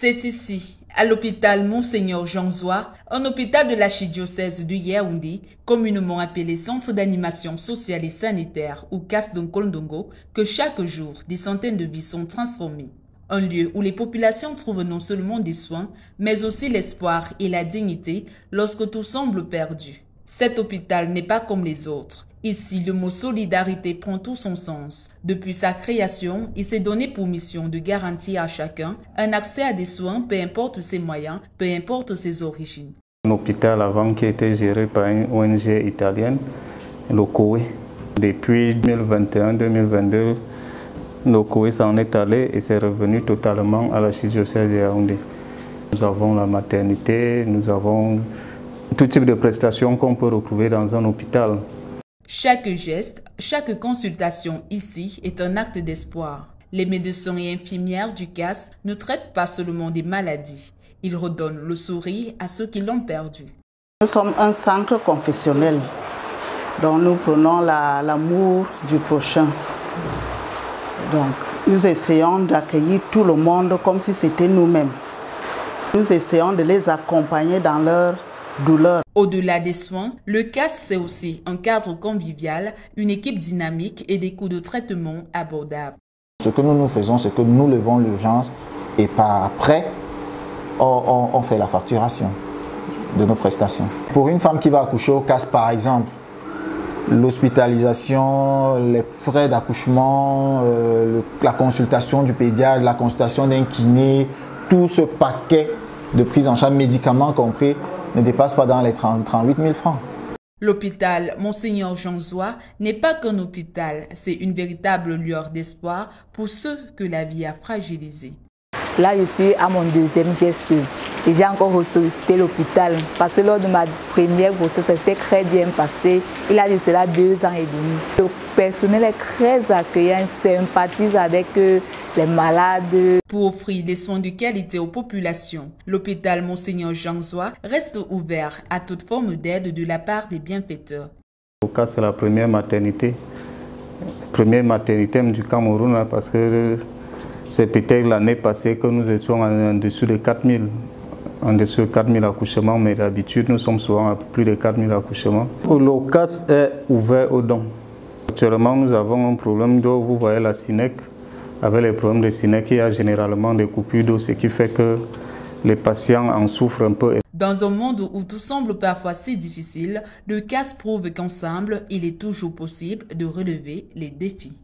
C'est ici, à l'hôpital Monseigneur Jean Zouar, un hôpital de l'archidiocèse de Yaoundé, communément appelé Centre d'animation sociale et sanitaire ou CAS d'Nkondongo, que chaque jour, des centaines de vies sont transformées. Un lieu où les populations trouvent non seulement des soins, mais aussi l'espoir et la dignité lorsque tout semble perdu. Cet hôpital n'est pas comme les autres. Ici, le mot solidarité prend tout son sens. Depuis sa création, il s'est donné pour mission de garantir à chacun un accès à des soins, peu importe ses moyens, peu importe ses origines. Un hôpital avant qui était géré par une ONG italienne, l'OCOE. Depuis 2021-2022, l'OCOE s'en est allé et c'est revenu totalement à l'archidiocèse de Yaoundé. Nous avons la maternité, nous avons tout type de prestations qu'on peut retrouver dans un hôpital. Chaque geste, chaque consultation ici est un acte d'espoir. Les médecins et infirmières du CAS ne traitent pas seulement des maladies. Ils redonnent le sourire à ceux qui l'ont perdu. Nous sommes un centre confessionnel dont nous prenons l'amour du prochain. Donc, nous essayons d'accueillir tout le monde comme si c'était nous-mêmes. Nous essayons de les accompagner dans leur douleur. Au-delà des soins, le CAS, c'est aussi un cadre convivial, une équipe dynamique et des coûts de traitement abordables. Ce que nous faisons, c'est que nous levons l'urgence et par après, on fait la facturation de nos prestations. Pour une femme qui va accoucher au CAS, par exemple, l'hospitalisation, les frais d'accouchement, la consultation du pédiatre, la consultation d'un kiné, tout ce paquet de prise en charge, médicaments compris, ne dépasse pas dans les 38 000 francs. L'hôpital Monseigneur Jean Zouar n'est pas qu'un hôpital, c'est une véritable lueur d'espoir pour ceux que la vie a fragilisés. Là, je suis à mon deuxième geste et j'ai encore ressollicité l'hôpital parce que lors de ma première grossesse, c'était très bien passé. Il a de cela 2 ans et demi. Le personnel est très accueillant, sympathise avec les malades. Pour offrir des soins de qualité aux populations, l'hôpital Monseigneur Jean Zouar reste ouvert à toute forme d'aide de la part des bienfaiteurs. Au cas, c'est la première maternité du Cameroun parce que c'est peut-être l'année passée que nous étions en dessous de 4000. En dessous de 4000 accouchements, mais d'habitude nous sommes souvent à plus de 4000 accouchements. Le CAS est ouvert aux dons. Actuellement, nous avons un problème d'eau. Vous voyez la SINEC. Avec les problèmes de SINEC, il y a généralement des coupures d'eau, ce qui fait que les patients en souffrent un peu. Dans un monde où tout semble parfois si difficile, le CAS prouve qu'ensemble, il est toujours possible de relever les défis.